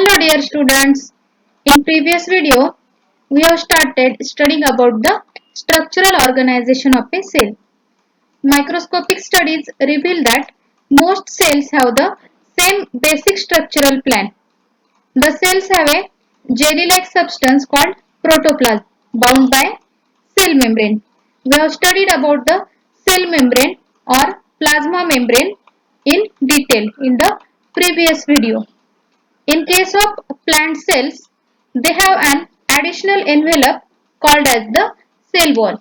Hello dear students. In previous video, we have started studying about the structural organization of a cell. Microscopic studies reveal that most cells have the same basic structural plan. The cells have a jelly-like substance called protoplasm bound by cell membrane. We have studied about the cell membrane or plasma membrane in detail in the previous video. In case of plant cells, they have an additional envelope called as the cell wall.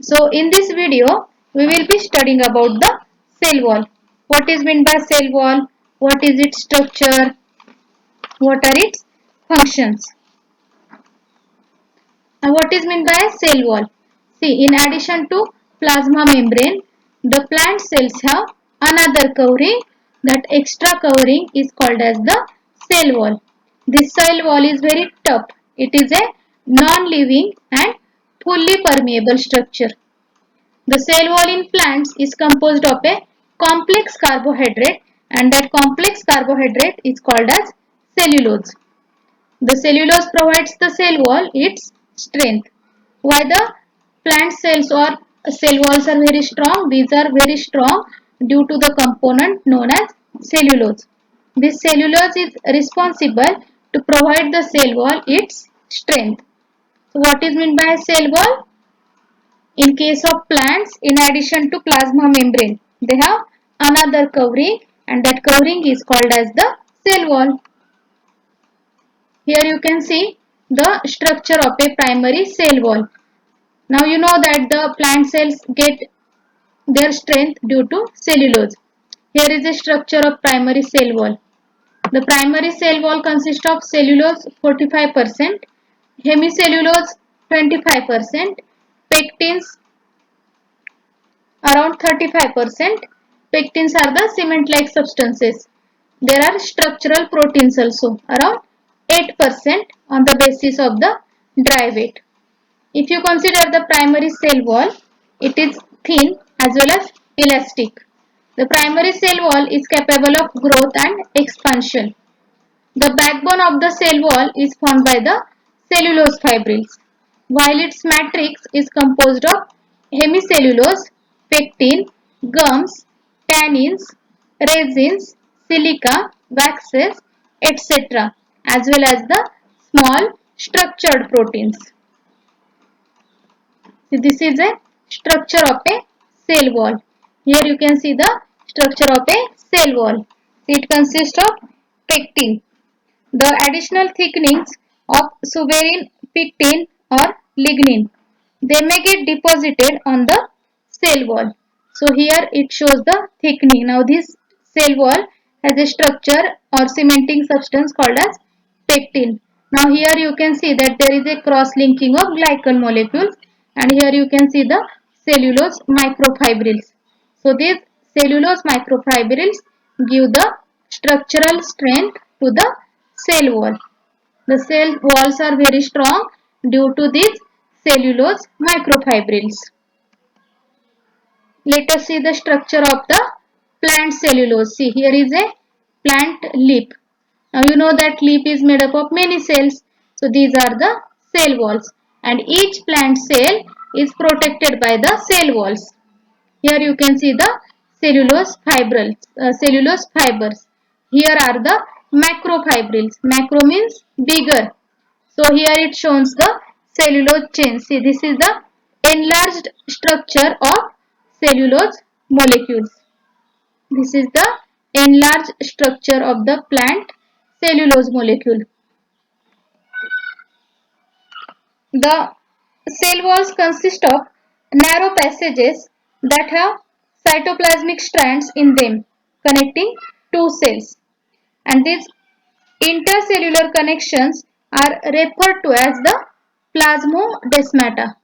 So in this video, we will be studying about the cell wall. What is meant by cell wall? What is its structure? What are its functions? And what is meant by cell wall? See, in addition to plasma membrane, the plant cells have another covering. That extra covering is called as the cell wall. This cell wall is very tough. It is a non-living and fully permeable structure. The cell wall in plants is composed of a complex carbohydrate, and that complex carbohydrate is called as cellulose. The cellulose provides the cell wall its strength. Why the plant cells or cell walls are very strong? These are very strong due to the component known as cellulose. This cellulose is responsible to provide the cell wall its strength. So what is meant by cell wall? In case of plants, in addition to plasma membrane, they have another covering, and that covering is called as the cell wall. Here you can see the structure of a primary cell wall. Now you know that the plant cells get their strength due to cellulose. Here is the structure of primary cell wall. The primary cell wall consists of cellulose 45%, hemicellulose 25%, pectins around 35%. Pectins are the cement-like substances. There are structural proteins also around 8% on the basis of the dry weight. If you consider the primary cell wall, it is thin as well as elastic. The primary cell wall is capable of growth and expansion. The backbone of the cell wall is formed by the cellulose fibrils, while its matrix is composed of hemicellulose, pectin, gums, tannins, resins, silica, waxes, etc., as well as the small structured proteins. So this is a structure of a cell wall. Here you can see the structure of a cell wall. It consists of pectin. The additional thickenings of suberin, pectin or lignin, they may get deposited on the cell wall. So here it shows the thickening. Now this cell wall has a structure or cementing substance called as pectin. Now here you can see that there is a cross linking of glycan molecules, and here you can see the cellulose microfibrils. So these cellulose microfibrils give the structural strength to the cell wall. The cell walls are very strong due to these cellulose microfibrils. Let us see the structure of the plant cellulose. See, here is a plant leaf. Now you know that leaf is made up of many cells. So these are the cell walls, and each plant cell is protected by the cell walls. Here you can see the cellulose fibers. Here are the macrofibrils. Macro means bigger. So here it shows the cellulose chain. See, this is the enlarged structure of cellulose molecules. This is the enlarged structure of the plant cellulose molecule. The cell walls consist of narrow passages that have cytoplasmic strands in them connecting two cells, and these intercellular connections are referred to as the plasmodesmata.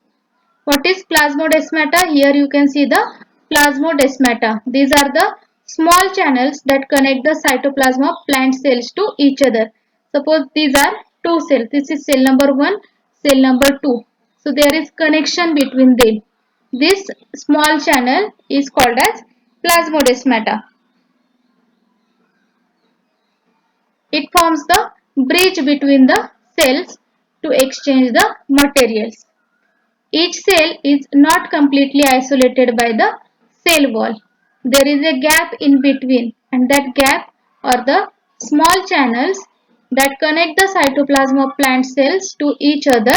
What is plasmodesmata? Here you can see the plasmodesmata. These are the small channels that connect the cytoplasm of plant cells to each other. Suppose these are two cells. This is cell number 1, cell number 2. So there is connection between them. This small channel is called as plasmodesmata. It forms the bridge between the cells to exchange the materials. Each cell is not completely isolated by the cell wall. There is a gap in between, and that gap or the small channels that connect the cytoplasm of plant cells to each other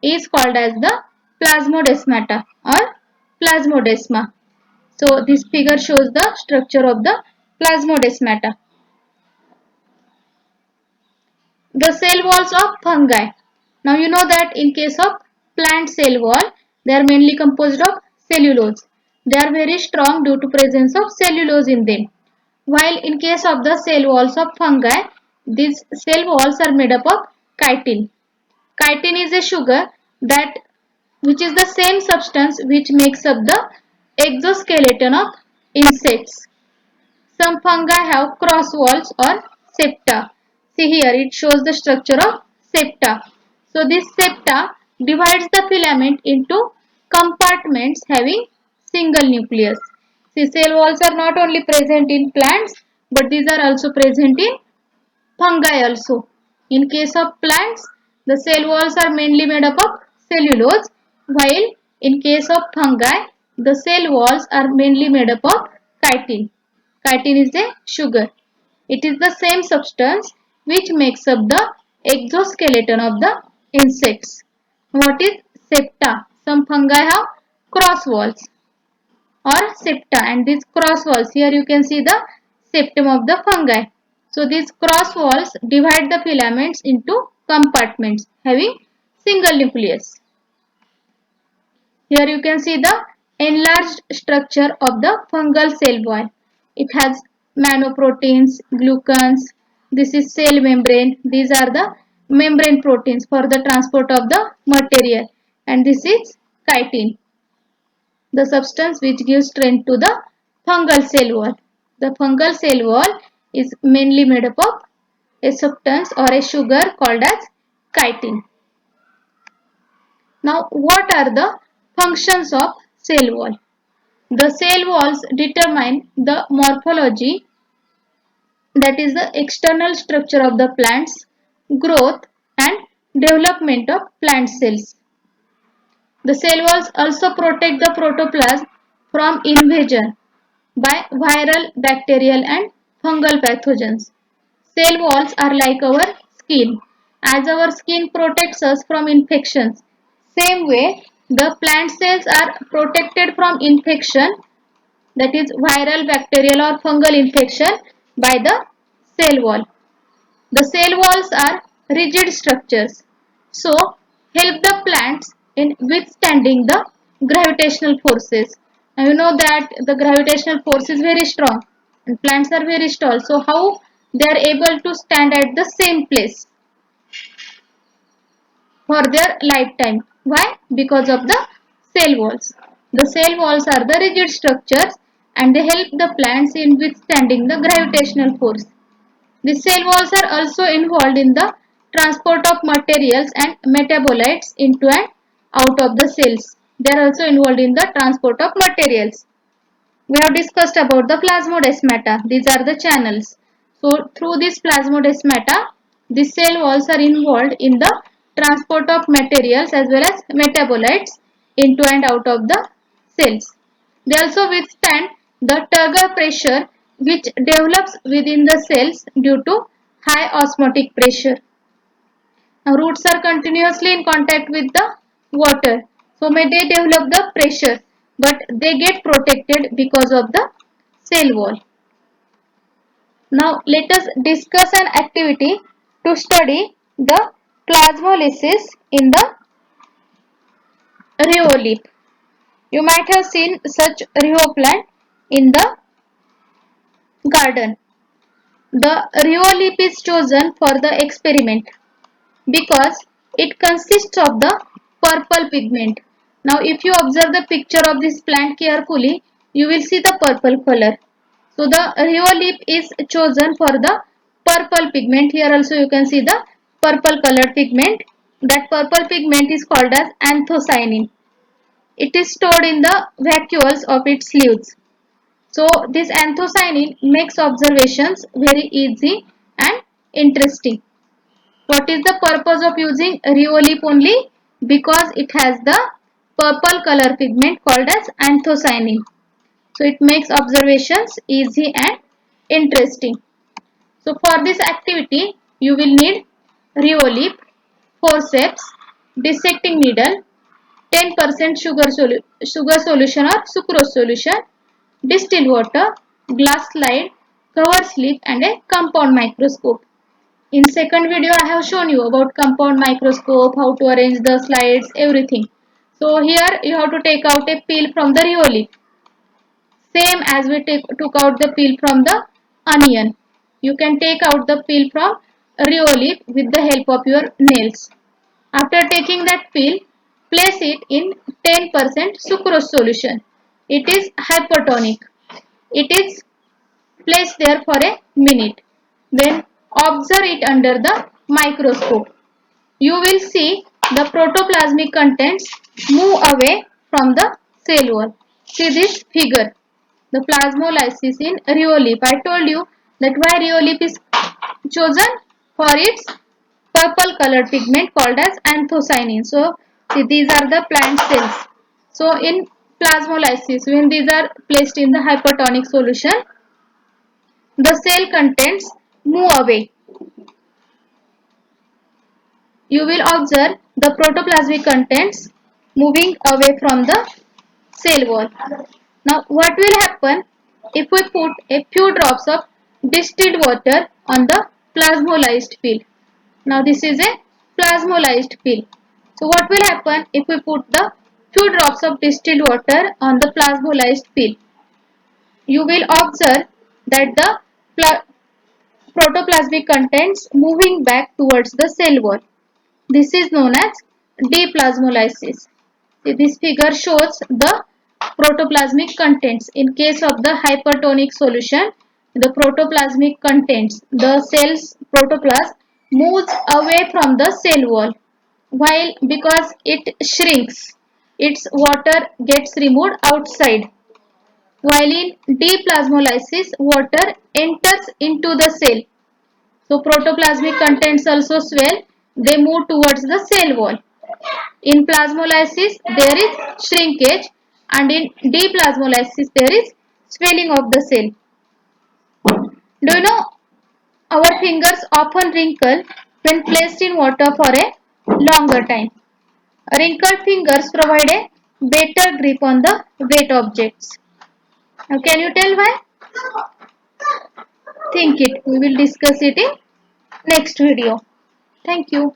is called as the plasmodesmata or plasmodesma. So this figure shows the structure of the plasmodesmata. The cell walls of fungi. Now you know that in case of plant cell wall, they are mainly composed of cellulose. They are very strong due to presence of cellulose in them. While in case of the cell walls of fungi, these cell walls are made up of chitin. Chitin is a sugar that which is the same substance which makes up the exoskeleton of insects. Some fungi have cross walls or septa. See here, it shows the structure of septa. So this septa divides the filament into compartments having single nucleus. See, cell walls are not only present in plants, but these are also present in fungi also. In case of plants, the cell walls are mainly made up of cellulose, while in case of fungi, the cell walls are mainly made up of chitin. Chitin is a sugar. It is the same substance which makes up the exoskeleton of the insects. What is septa? Some fungi have cross walls or septa, and these cross walls, here you can see the septum of the fungi. So these cross walls divide the filaments into compartments having single nucleus. Here you can see the enlarged structure of the fungal cell wall. It has manoproteins, glucans. This is cell membrane. These are the membrane proteins for the transport of the material. And this is chitin, the substance which gives strength to the fungal cell wall. The fungal cell wall is mainly made up of a substance or a sugar called as chitin. Now, what are the functions of cell wall? The cell walls determine the morphology, that is the external structure of the plants, growth and development of plant cells. The cell walls also protect the protoplasm from invasion by viral, bacterial and fungal pathogens. Cell walls are like our skin. As our skin protects us from infections, same way the plant cells are protected from infection, that is viral, bacterial or fungal infection, by the cell wall. The cell walls are rigid structures, so help the plants in withstanding the gravitational forces. Now you know that the gravitational force is very strong and plants are very tall. So how they are able to stand at the same place for their lifetime? Why? Because of the cell walls. The cell walls are the rigid structures and they help the plants in withstanding the gravitational force. The cell walls are also involved in the transport of materials and metabolites into and out of the cells. They are also involved in the transport of materials. We have discussed about the plasmodesmata. These are the channels. So through this plasmodesmata, the cell walls are involved in the transport of materials as well as metabolites into and out of the cells. They also withstand the turgor pressure which develops within the cells due to high osmotic pressure. Now, roots are continuously in contact with the water. So may they develop the pressure, but they get protected because of the cell wall. Now let us discuss an activity to study the plasmolysis in the rheolip. You might have seen such rheo plant in the garden. The rheolip is chosen for the experiment because it consists of the purple pigment. Now if you observe the picture of this plant carefully, you will see the purple color. So the rheolip is chosen for the purple pigment. Here also you can see the purple colored pigment. That purple pigment is called as anthocyanin. It is stored in the vacuoles of its leaves. So this anthocyanin makes observations very easy and interesting. What is the purpose of using Rheolip only? Because it has the purple color pigment called as anthocyanin. So it makes observations easy and interesting. So for this activity, you will need Rheolip, forceps, dissecting needle, 10% sugar solution or sucrose solution, distilled water, glass slide, cover slip and a compound microscope. In second video I have shown you about compound microscope, how to arrange the slides, everything. So here you have to take out a peel from the Rheolip. Same as we took out the peel from the onion. You can take out the peel from Rheolip with the help of your nails. After taking that peel, place it in 10% sucrose solution. It is hypertonic. It is placed there for a minute. Then observe it under the microscope. You will see the protoplasmic contents move away from the cell wall. See this figure, the plasmolysis in Rheolip. I told you that why Rheolip is chosen for its purple colored pigment called as anthocyanin. So see, these are the plant cells. So in plasmolysis, when these are placed in the hypertonic solution, the cell contents move away. You will observe the protoplasmic contents moving away from the cell wall. Now what will happen if we put a few drops of distilled water on the plasmolyzed peel? Now this is a plasmolyzed peel. So what will happen if we put the few drops of distilled water on the plasmolyzed peel? You will observe that the protoplasmic contents moving back towards the cell wall. This is known as deplasmolysis. This figure shows the protoplasmic contents. In case of the hypertonic solution, the protoplasmic contents, the cell's protoplasm moves away from the cell wall, while because it shrinks, its water gets removed outside. While in deplasmolysis, water enters into the cell. So protoplasmic contents also swell, they move towards the cell wall. In plasmolysis, there is shrinkage, and in deplasmolysis, there is swelling of the cell. Do you know our fingers often wrinkle when placed in water for a longer time? Wrinkled fingers provide a better grip on the wet objects. Now, can you tell why? Think it. We will discuss it in next video. Thank you.